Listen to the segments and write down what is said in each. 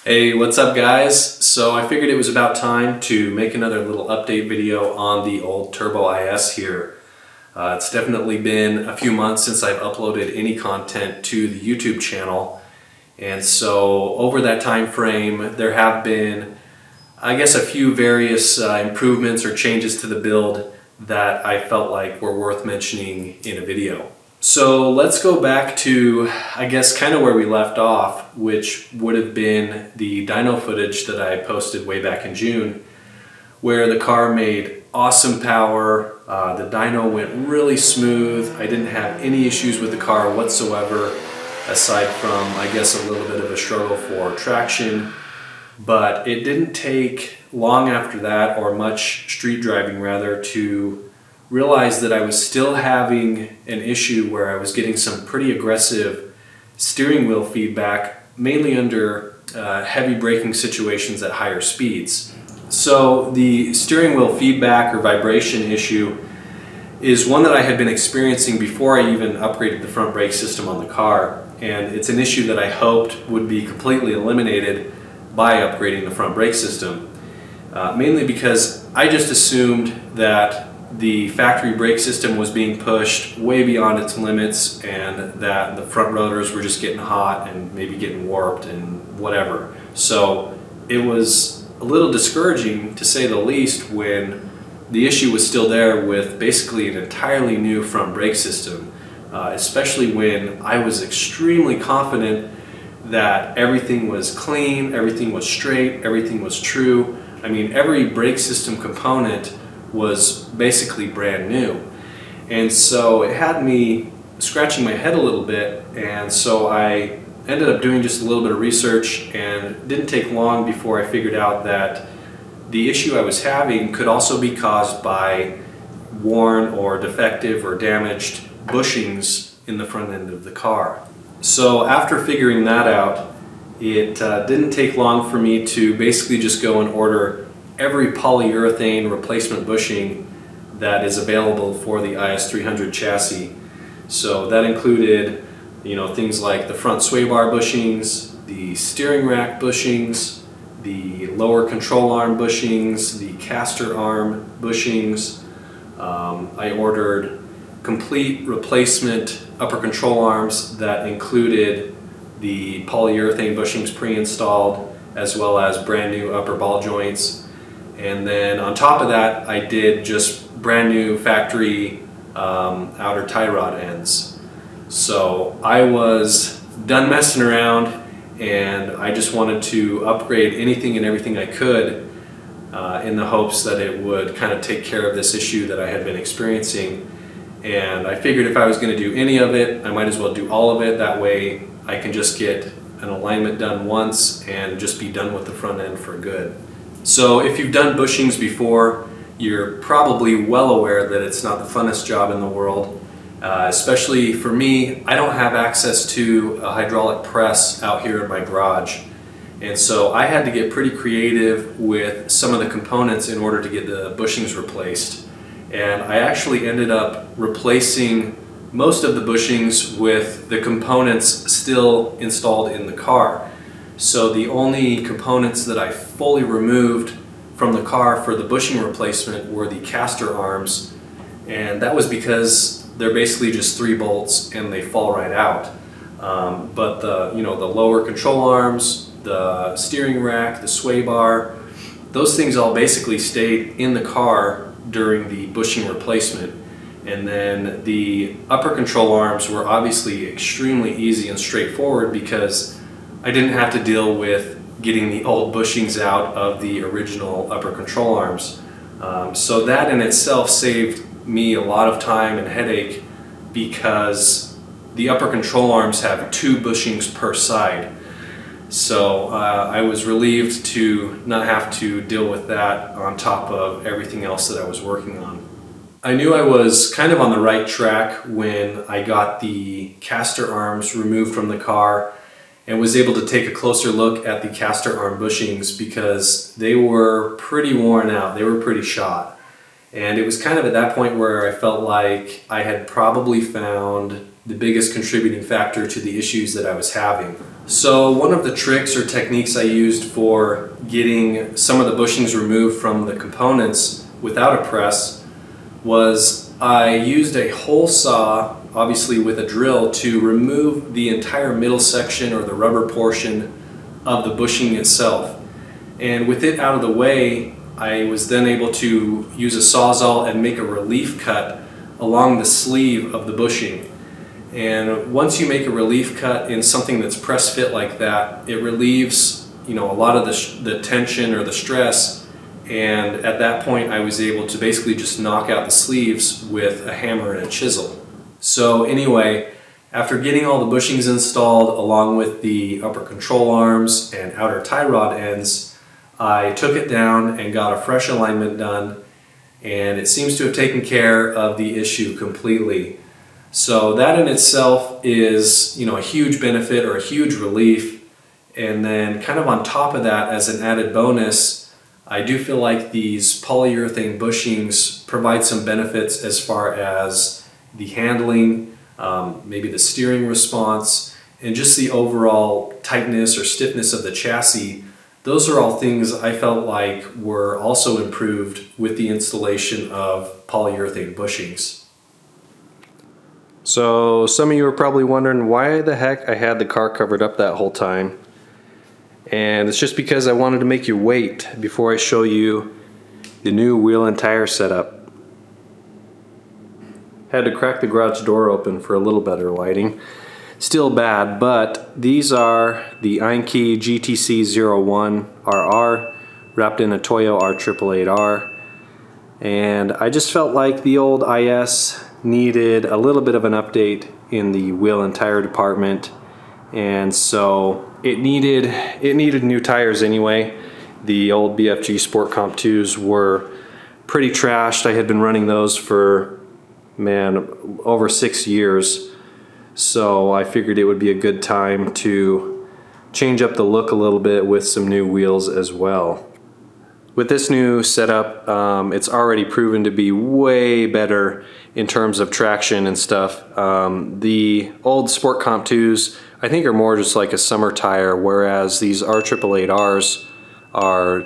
Hey, what's up guys? So I figured it was about time to make another little update video on the old Turbo IS here. It's definitely been a few months since I've uploaded any content to the YouTube channel, and so over that time frame there have been, I guess, a few various improvements or changes to the build that I felt like were worth mentioning in a video. So let's go back to, I guess, kind of where we left off, which would have been the dyno footage that I posted way back in June, where the car made awesome power. The dyno went really smooth. I didn't have any issues with the car whatsoever, aside from, I guess, a little bit of a struggle for traction. But it didn't take long after that, or much street driving rather, to realized that I was still having an issue where I was getting some pretty aggressive steering wheel feedback, mainly under heavy braking situations at higher speeds. So the steering wheel feedback or vibration issue is one that I had been experiencing before I even upgraded the front brake system on the car, and it's an issue that I hoped would be completely eliminated by upgrading the front brake system, mainly because I just assumed that the factory brake system was being pushed way beyond its limits and that the front rotors were just getting hot and maybe getting warped and whatever. So it was a little discouraging, to say the least, when the issue was still there with basically an entirely new front brake system, especially when I was extremely confident that everything was clean, everything was straight, everything was true. I mean, every brake system component was basically brand new, and so it had me scratching my head a little bit. And so I ended up doing just a little bit of research, and it didn't take long before I figured out that the issue I was having could also be caused by worn or defective or damaged bushings in the front end of the car. So after figuring that out, it didn't take long for me to basically just go and order every polyurethane replacement bushing that is available for the IS300 chassis. So that included, things like the front sway bar bushings, the steering rack bushings, the lower control arm bushings, the caster arm bushings. I ordered complete replacement upper control arms that included the polyurethane bushings pre-installed, as well as brand new upper ball joints. And then on top of that, I did just brand new factory outer tie rod ends. So I was done messing around, and I just wanted to upgrade anything and everything I could in the hopes that it would kind of take care of this issue that I had been experiencing. And I figured if I was going to do any of it, I might as well do all of it. That way I can just get an alignment done once and just be done with the front end for good. So if you've done bushings before, you're probably well aware that it's not the funnest job in the world. Especially for me, I don't have access to a hydraulic press out here in my garage. And so I had to get pretty creative with some of the components in order to get the bushings replaced. And I actually ended up replacing most of the bushings with the components still installed in the car. So the only components that I fully removed from the car for the bushing replacement were the caster arms, and that was because they're basically just 3 bolts and they fall right out. But the lower control arms, the steering rack, the sway bar, those things all basically stayed in the car during the bushing replacement. And then the upper control arms were obviously extremely easy and straightforward because I didn't have to deal with getting the old bushings out of the original upper control arms. So that in itself saved me a lot of time and headache, because the upper control arms have 2 bushings per side. So I was relieved to not have to deal with that on top of everything else that I was working on. I knew I was kind of on the right track when I got the caster arms removed from the car and was able to take a closer look at the caster arm bushings, because they were pretty worn out, they were pretty shot. And it was kind of at that point where I felt like I had probably found the biggest contributing factor to the issues that I was having. So one of the tricks or techniques I used for getting some of the bushings removed from the components without a press was I used a hole saw, obviously with a drill, to remove the entire middle section or the rubber portion of the bushing itself. And with it out of the way, I was then able to use a sawzall and make a relief cut along the sleeve of the bushing. And once you make a relief cut in something that's press fit like that, it relieves, a lot of the tension or the stress. And at that point, I was able to basically just knock out the sleeves with a hammer and a chisel. So anyway, after getting all the bushings installed along with the upper control arms and outer tie rod ends, I took it down and got a fresh alignment done, and it seems to have taken care of the issue completely. So that in itself is, a huge benefit or a huge relief. And then kind of on top of that, as an added bonus, I do feel like these polyurethane bushings provide some benefits as far as the handling, maybe the steering response, and just the overall tightness or stiffness of the chassis. Those are all things I felt like were also improved with the installation of polyurethane bushings. So some of you are probably wondering why the heck I had the car covered up that whole time. And it's just because I wanted to make you wait before I show you the new wheel and tire setup. Had to crack the garage door open for a little better lighting. Still bad, but these are the Einke GTC01 RR wrapped in a Toyo R888R. And I just felt like the old IS needed a little bit of an update in the wheel and tire department, and so it needed new tires anyway. The old BFG Sport Comp 2s were pretty trashed. I had been running those for, over 6 years, so I figured it would be a good time to change up the look a little bit with some new wheels as well. With this new setup, it's already proven to be way better in terms of traction and stuff. The old Sport Comp 2s, I think, are more just like a summer tire, whereas these R888Rs are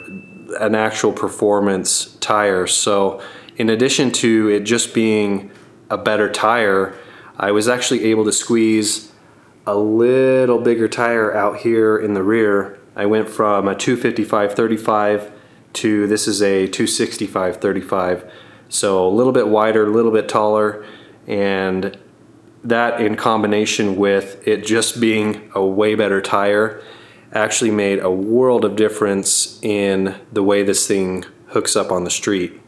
an actual performance tire. So in addition to it just being a better tire, I was actually able to squeeze a little bigger tire out here in the rear. I went from a 255/35 to this is a 265/35, so a little bit wider, a little bit taller, and that in combination with it just being a way better tire actually made a world of difference in the way this thing hooks up on the street.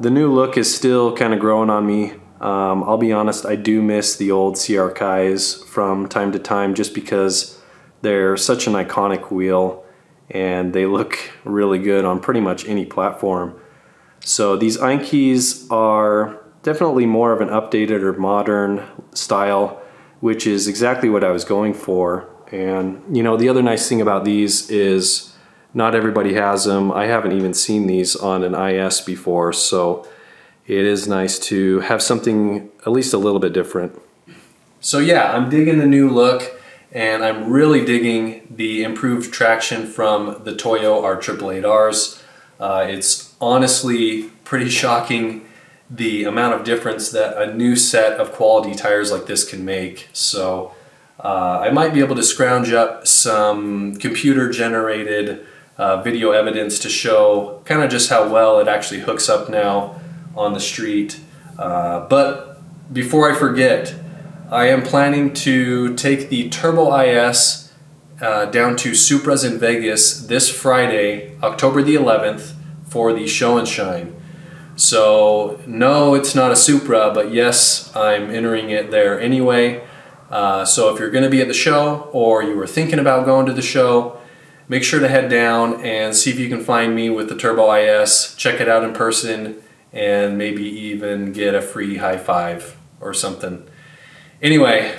The new look is still kind of growing on me. I'll be honest, I do miss the old CR Kais from time to time just because they're such an iconic wheel and they look really good on pretty much any platform. So these Einkes are definitely more of an updated or modern style, which is exactly what I was going for. And the other nice thing about these is not everybody has them. I haven't even seen these on an IS before, so it is nice to have something at least a little bit different. So yeah, I'm digging the new look. And I'm really digging the improved traction from the Toyo R888Rs. It's honestly pretty shocking the amount of difference that a new set of quality tires like this can make. So I might be able to scrounge up some computer generated video evidence to show kind of just how well it actually hooks up now on the street. But before I forget, I am planning to take the Turbo IS down to Supras in Vegas this Friday, October the 11th, for the show and shine. So no, it's not a Supra, but yes, I'm entering it there anyway. So if you're going to be at the show or you were thinking about going to the show, make sure to head down and see if you can find me with the Turbo IS, check it out in person, and maybe even get a free high five or something. Anyway,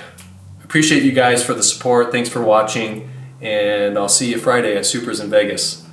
appreciate you guys for the support. Thanks for watching, and I'll see you Friday at Supras in Vegas.